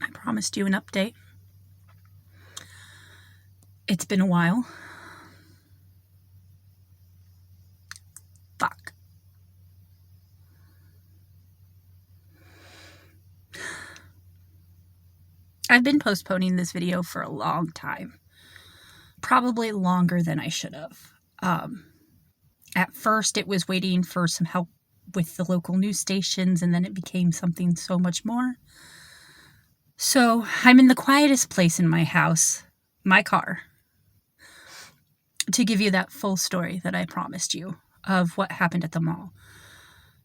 I promised you an update. It's been a while. Fuck. I've been postponing this video for a long time. Probably longer than I should have. At first, it was waiting for some help with the local news stations, and then it became something so much more. So, I'm in the quietest place in my house, my car, to give you that full story that I promised you of what happened at the mall.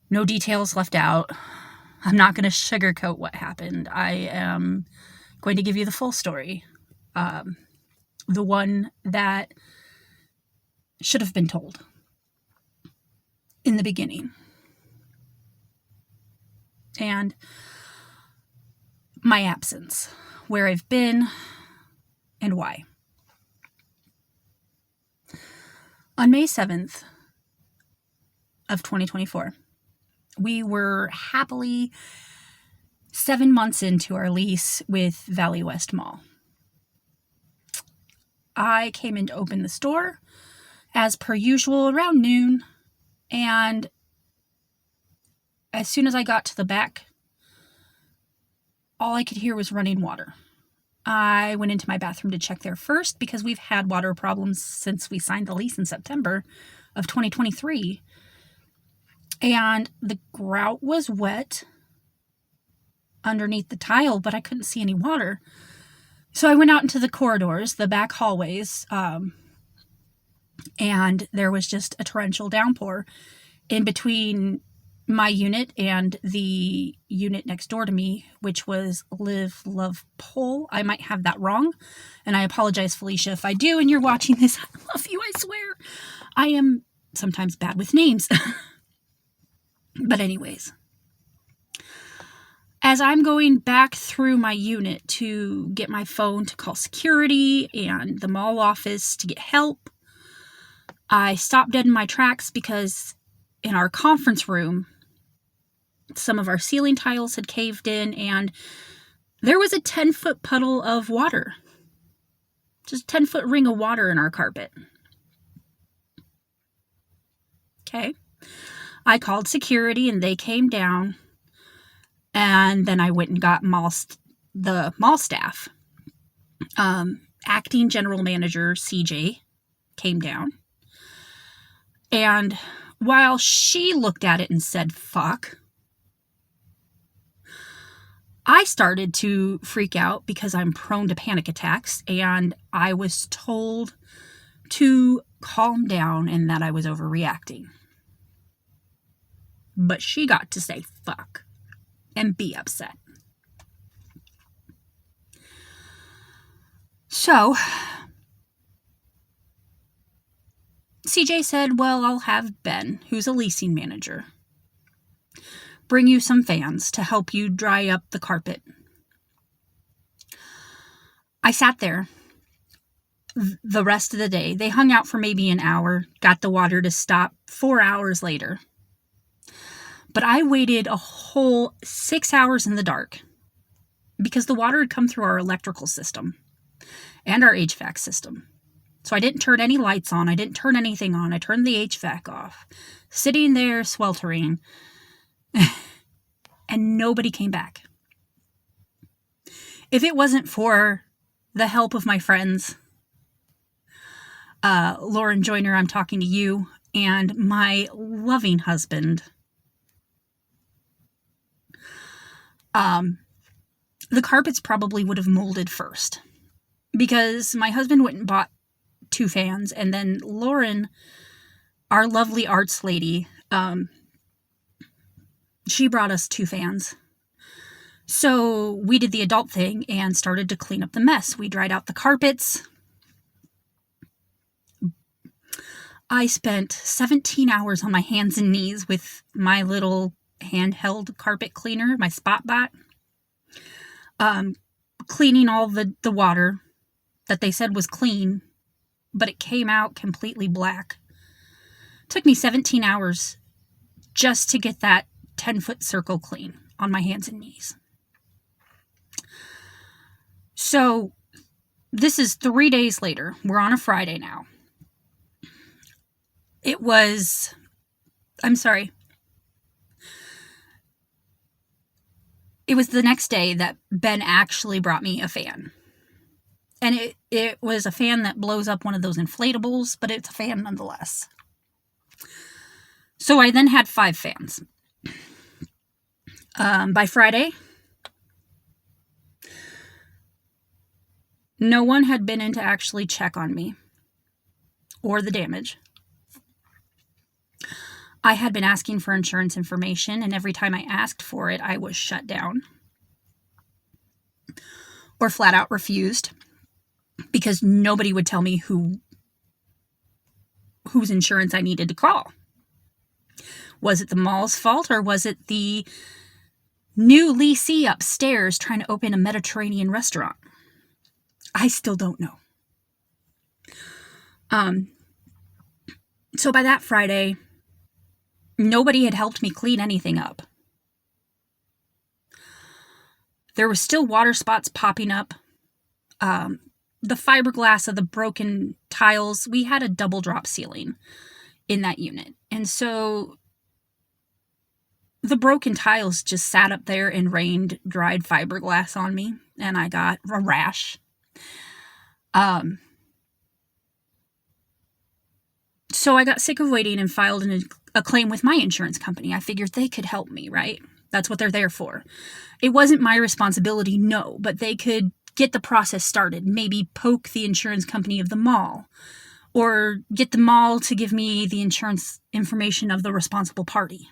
No details left out. I'm not going to sugarcoat what happened. I am going to give you the full story. The one that should have been told in the beginning. And my absence, where I've been and why. On May 7th of 2024, we were happily 7 months into our lease with Valley West Mall. I came in to open the store as per usual around noon, and as soon as I got to the back, all I could hear was running water. I went into my bathroom to check there first because we've had water problems since we signed the lease in September of 2023. And the grout was wet underneath the tile, but I couldn't see any water. So I went out into the corridors, the back hallways, and there was just a torrential downpour in between my unit and the unit next door to me, which was Live, Love, Pole. I might have that wrong, and I apologize, Felicia, if I do, and you're watching this. I love you, I swear. I am sometimes bad with names. But anyways, as I'm going back through my unit to get my phone to call security and the mall office to get help, I stopped dead in my tracks because in our conference room, some of our ceiling tiles had caved in and there was a 10-foot puddle of water. Just a 10-foot ring of water in our carpet. Okay. I called security and they came down, and then I went and got the mall staff. Acting general manager CJ came down, and while she looked at it and said, fuck, I started to freak out because I'm prone to panic attacks, and I was told to calm down and that I was overreacting. But she got to say fuck and be upset. So, CJ said, well, I'll have Ben, who's a leasing manager, bring you some fans to help you dry up the carpet. I sat there the rest of the day. They hung out for maybe an hour, got the water to stop 4 hours later. But I waited a whole 6 hours in the dark because the water had come through our electrical system and our HVAC system. So I didn't turn any lights on. I didn't turn anything on. I turned the HVAC off. Sitting there sweltering. And nobody came back. If it wasn't for the help of my friends, Lauren Joyner, I'm talking to you, and my loving husband, the carpets probably would have molded first because my husband went and bought 2 fans, and then Lauren, our lovely arts lady, she brought us 2 fans. So we did the adult thing and started to clean up the mess. We dried out the carpets. I spent 17 hours on my hands and knees with my little handheld carpet cleaner, my SpotBot, cleaning all the water that they said was clean, but it came out completely black. It took me 17 hours just to get that 10-foot circle clean on my hands and knees. So this is 3 days later. We're on a Friday now. I'm sorry. It was the next day that Ben actually brought me a fan. And it was a fan that blows up one of those inflatables, but it's a fan nonetheless. So I then had 5 fans. By Friday, no one had been in to actually check on me or the damage. I had been asking for insurance information, and every time I asked for it, I was shut down or flat out refused because nobody would tell me whose insurance I needed to call. Was it the mall's fault, or was it the new leasee upstairs trying to open a Mediterranean restaurant? I still don't know. So by that Friday, nobody had helped me clean anything up. There were still water spots popping up. The fiberglass of the broken tiles, we had a double drop ceiling in that unit. And so the broken tiles just sat up there and rained dried fiberglass on me, and I got a rash. So I got sick of waiting and filed a claim with my insurance company. I figured they could help me, right? That's what they're there for. It wasn't my responsibility, no, but they could get the process started. Maybe poke the insurance company of the mall, or get the mall to give me the insurance information of the responsible party.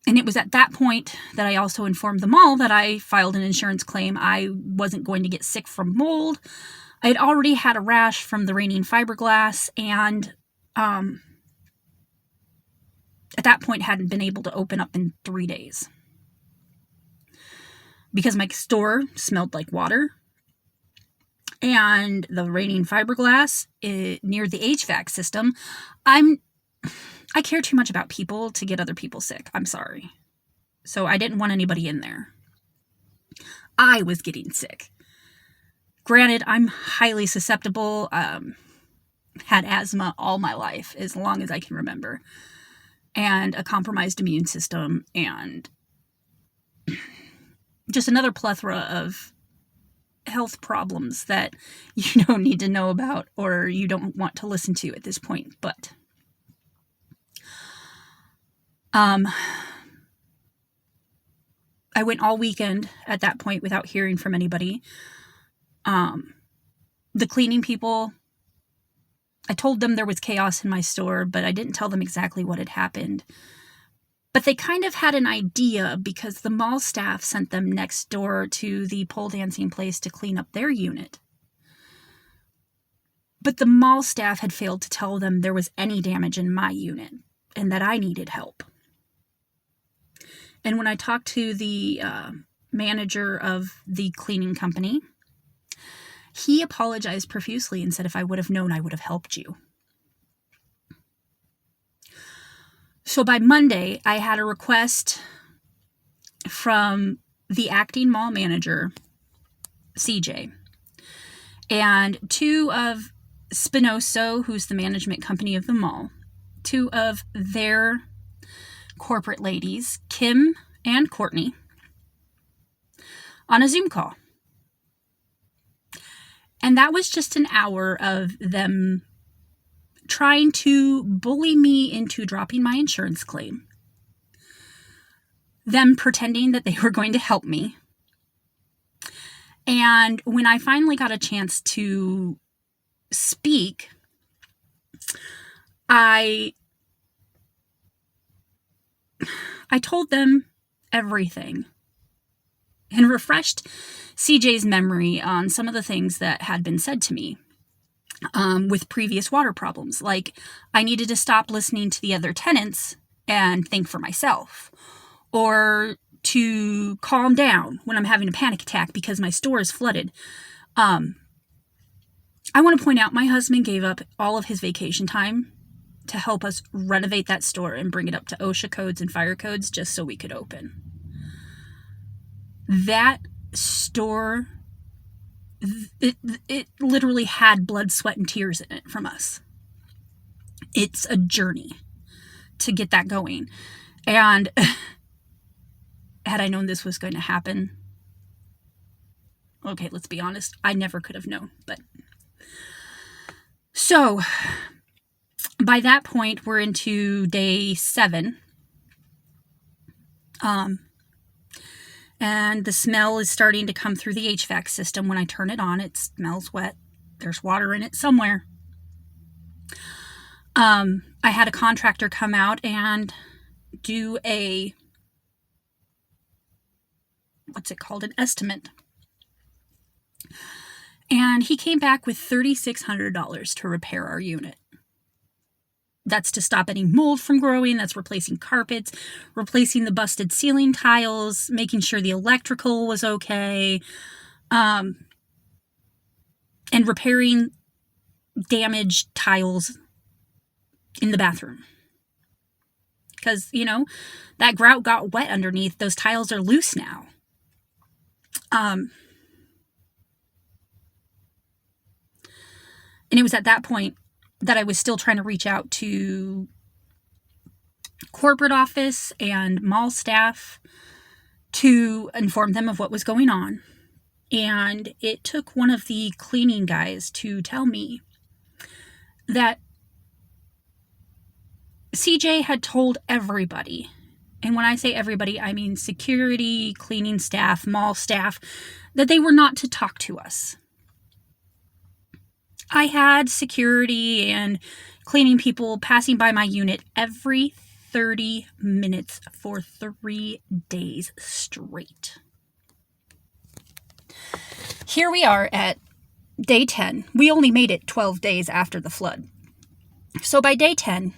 And it was at that point that I also informed the mall that I filed an insurance claim. I wasn't going to get sick from mold. I had already had a rash from the raining fiberglass, and at that point hadn't been able to open up in 3 days. Because my store smelled like water, and the raining fiberglass near the HVAC system, I care too much about people to get other people sick. I'm sorry. So I didn't want anybody in there. I was getting sick. Granted, I'm highly susceptible. Had asthma all my life, as long as I can remember. And a compromised immune system, and just another plethora of health problems that you don't need to know about or you don't want to listen to at this point. But I went all weekend at that point without hearing from anybody. The cleaning people, I told them there was chaos in my store, but I didn't tell them exactly what had happened. But they kind of had an idea because the mall staff sent them next door to the pole dancing place to clean up their unit. But the mall staff had failed to tell them there was any damage in my unit and that I needed help. And when I talked to the manager of the cleaning company, he apologized profusely and said if I would have known, I would have helped you. So by Monday, I had a request from the acting mall manager, CJ, and 2 of Spinoso, who's the management company of the mall, 2 of their corporate ladies, Kim and Courtney, on a Zoom call. And that was just an hour of them trying to bully me into dropping my insurance claim, them pretending that they were going to help me. And when I finally got a chance to speak, I told them everything and refreshed CJ's memory on some of the things that had been said to me with previous water problems. Like, I needed to stop listening to the other tenants and think for myself, or to calm down when I'm having a panic attack because my store is flooded. I want to point out my husband gave up all of his vacation time to help us renovate that store and bring it up to OSHA codes and fire codes just so we could open. That store, it literally had blood, sweat, and tears in it from us. It's a journey to get that going. And had I known this was going to happen, okay, let's be honest, I never could have known. But so by that point, we're into day 7. And the smell is starting to come through the HVAC system. When I turn it on, it smells wet. There's water in it somewhere. I had a contractor come out and do an estimate. And he came back with $3,600 to repair our unit. That's to stop any mold from growing. That's replacing carpets, replacing the busted ceiling tiles, making sure the electrical was okay, and repairing damaged tiles in the bathroom. Because, that grout got wet underneath. Those tiles are loose now. And it was at that point that I was still trying to reach out to corporate office and mall staff to inform them of what was going on. And it took one of the cleaning guys to tell me that CJ had told everybody, and when I say everybody, I mean security, cleaning staff, mall staff, that they were not to talk to us. I had security and cleaning people passing by my unit every 30 minutes for 3 days straight. Here we are at day 10. We only made it 12 days after the flood. So by day 10,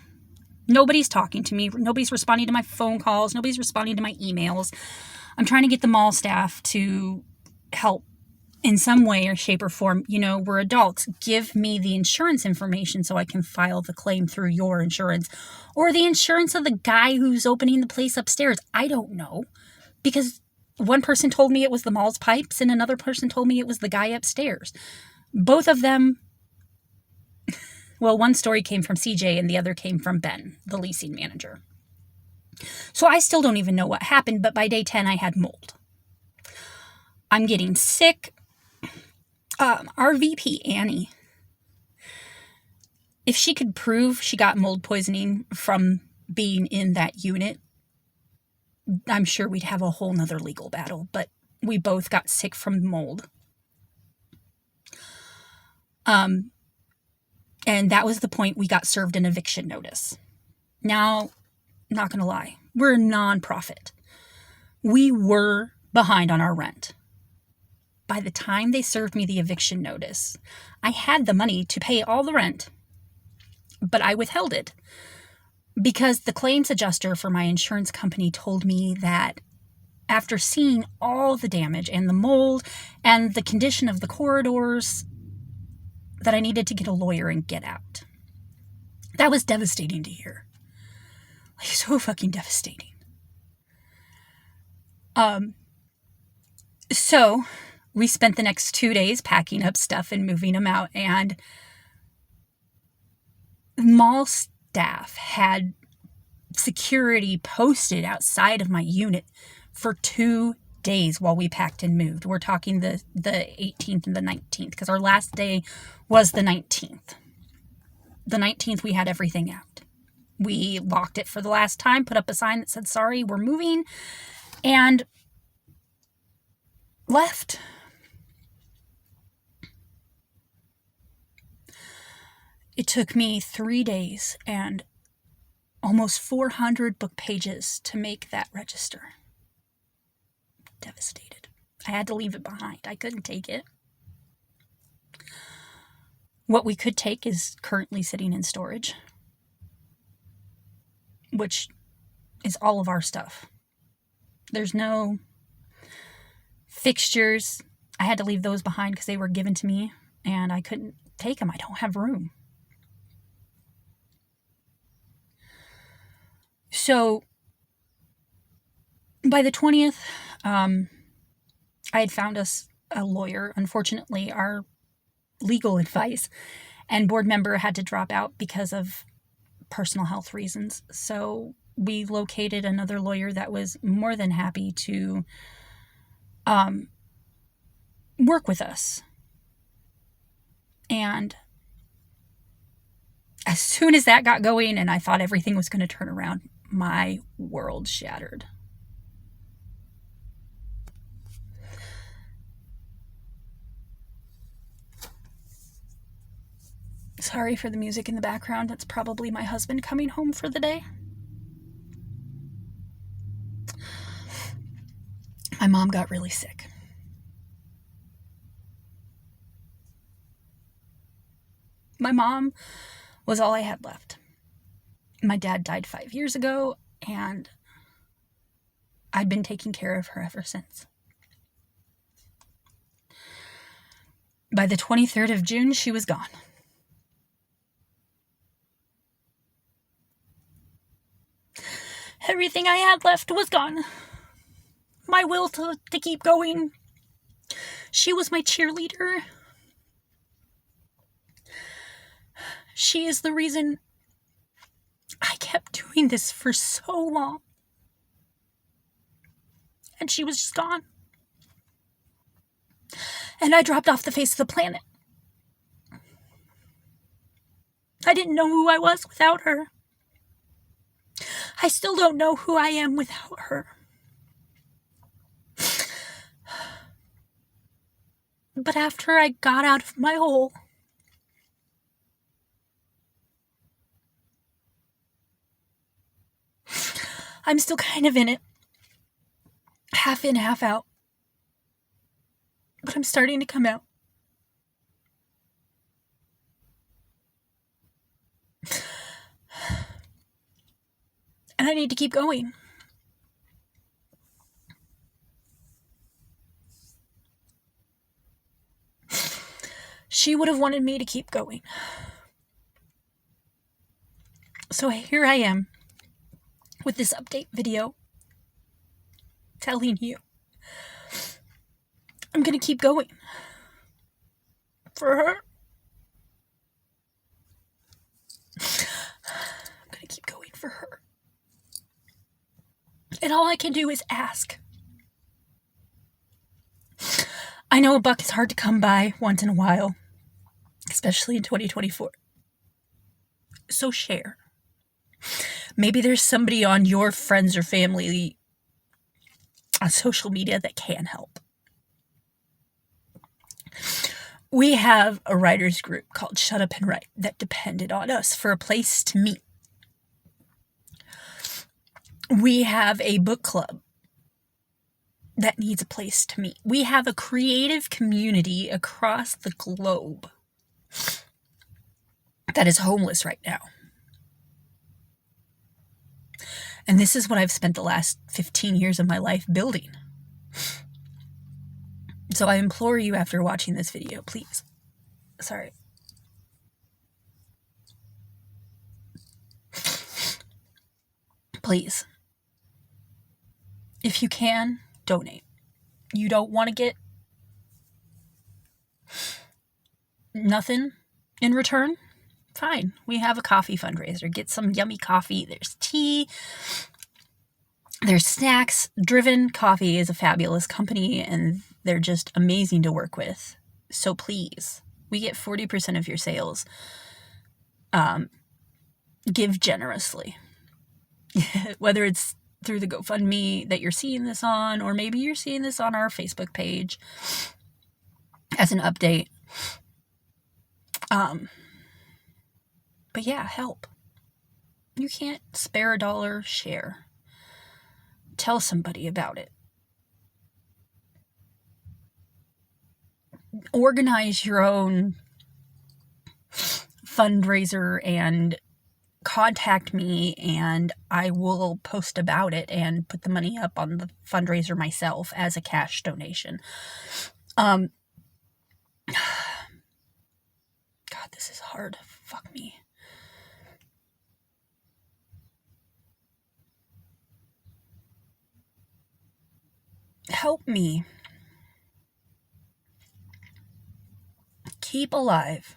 nobody's talking to me. Nobody's responding to my phone calls. Nobody's responding to my emails. I'm trying to get the mall staff to help in some way or shape or form. We're adults. Give me the insurance information so I can file the claim through your insurance or the insurance of the guy who's opening the place upstairs. I don't know, because one person told me it was the mall's pipes and another person told me it was the guy upstairs. Both of them, well, one story came from CJ and the other came from Ben, the leasing manager. So I still don't even know what happened, but by day 10 I had mold. I'm getting sick. Our VP, Annie, if she could prove she got mold poisoning from being in that unit, I'm sure we'd have a whole nother legal battle, but we both got sick from mold. And that was the point we got served an eviction notice. Now, not going to lie, we're a nonprofit. We were behind on our rent. By the time they served me the eviction notice, I had the money to pay all the rent, but I withheld it because the claims adjuster for my insurance company told me that after seeing all the damage and the mold and the condition of the corridors, that I needed to get a lawyer and get out. That was devastating to hear. Like, so fucking devastating. So we spent the next 2 days packing up stuff and moving them out, and mall staff had security posted outside of my unit for 2 days while we packed and moved. We're talking the 18th and the 19th, because our last day was the 19th. The 19th, we had everything out. We locked it for the last time, put up a sign that said, "Sorry, we're moving," and left. It took me 3 days and almost 400 book pages to make that register. Devastated. I had to leave it behind. I couldn't take it. What we could take is currently sitting in storage, which is all of our stuff. There's no fixtures. I had to leave those behind because they were given to me and I couldn't take them. I don't have room. So by the 20th, I had found us a lawyer. Unfortunately, our legal advice and board member had to drop out because of personal health reasons. So we located another lawyer that was more than happy to work with us. And as soon as that got going and I thought everything was going to turn around, my world shattered. Sorry for the music in the background. That's probably my husband coming home for the day. My mom got really sick. My mom was all I had left. My dad died 5 years ago, and I'd been taking care of her ever since. By the 23rd of June, she was gone. Everything I had left was gone. My will to keep going. She was my cheerleader. She is the reason I kept doing this for so long. And she was just gone. And I dropped off the face of the planet. I didn't know who I was without her. I still don't know who I am without her. But after I got out of my hole, I'm still kind of in it. Half in, half out. But I'm starting to come out. And I need to keep going. She would have wanted me to keep going. So here I am with this update video telling you I'm going to keep going for her. I'm going to keep going for her. And all I can do is ask. I know a buck is hard to come by once in a while, especially in 2024. So share. Maybe there's somebody on your friends or family on social media that can help. We have a writers group called Shut Up and Write that depended on us for a place to meet. We have a book club that needs a place to meet. We have a creative community across the globe that is homeless right now. And this is what I've spent the last 15 years of my life building. So I implore you after watching this video, please. Sorry. Please. If you can, donate. You don't want to get nothing in return? Fine. We have a coffee fundraiser. Get some yummy coffee. There's tea. There's snacks. Driven Coffee is a fabulous company, and they're just amazing to work with. So please, we get 40% of your sales. Give generously. Whether it's through the GoFundMe that you're seeing this on, or maybe you're seeing this on our Facebook page as an update. But yeah, help. You can't spare a dollar, share. Tell somebody about it. Organize your own fundraiser and contact me, and I will post about it and put the money up on the fundraiser myself as a cash donation. God, this is hard. Fuck me. help me keep alive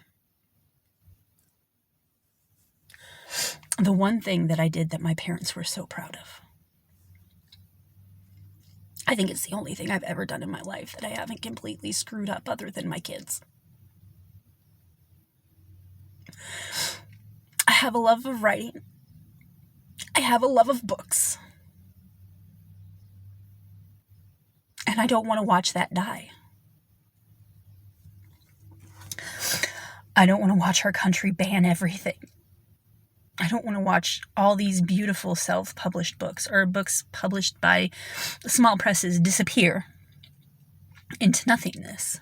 the one thing that I did that my parents were so proud of. I think it's the only thing I've ever done in my life that I haven't completely screwed up other than my kids. I have a love of writing. I have a love of books. And I don't want to watch that die. I don't want to watch our country ban everything. I don't want to watch all these beautiful self-published books or books published by small presses disappear into nothingness.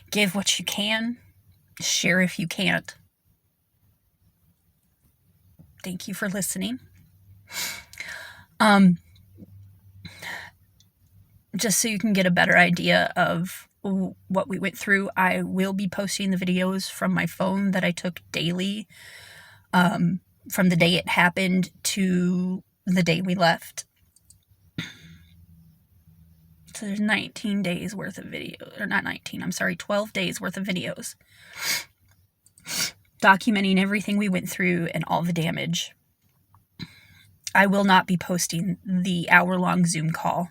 Give what you can. Share if you can't. Thank you for listening. Just so you can get a better idea of what we went through, I will be posting the videos from my phone that I took daily, from the day it happened to the day we left. So there's 19 days worth of videos, or not 19, I'm sorry, 12 days worth of videos documenting everything we went through and all the damage. I will not be posting the hour-long Zoom call.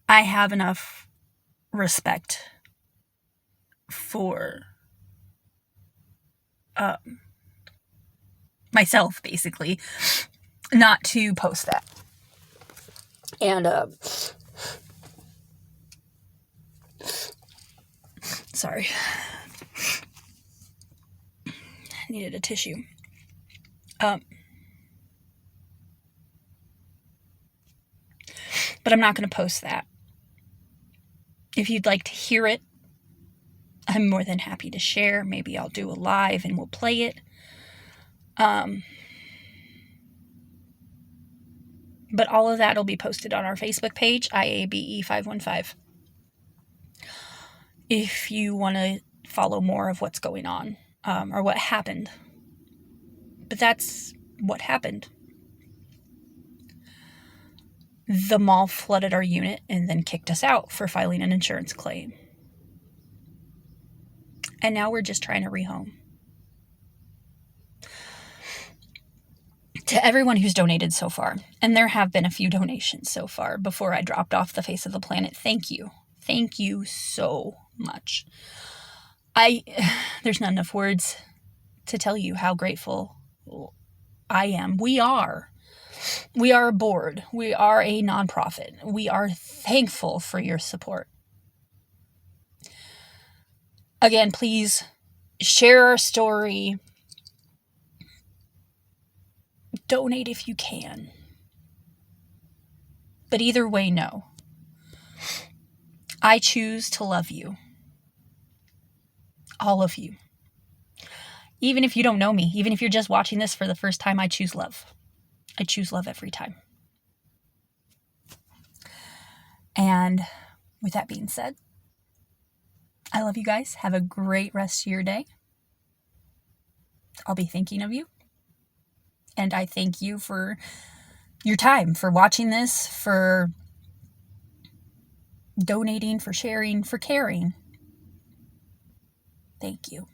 I have enough respect for myself, basically, not to post that. And sorry, I needed a tissue. But I'm not going to post that. If you'd like to hear it, I'm more than happy to share. Maybe I'll do a live and we'll play it. But all of that will be posted on our Facebook page, IABE515. If you want to follow more of what's going on, or what happened. But that's what happened. The mall flooded our unit and then kicked us out for filing an insurance claim. And now we're just trying to rehome. To everyone who's donated so far, and there have been a few donations so far before I dropped off the face of the planet, thank you. Thank you so much. There's not enough words to tell you how grateful I am. We are a board. We are a nonprofit. We are thankful for your support. Again, please share our story. Donate if you can. But either way, no. I choose to love you. All of you. Even if you don't know me, even if you're just watching this for the first time, I choose love. I choose love every time. And with that being said, I love you guys. Have a great rest of your day. I'll be thinking of you. And I thank you for your time, for watching this, for donating, for sharing, for caring. Thank you.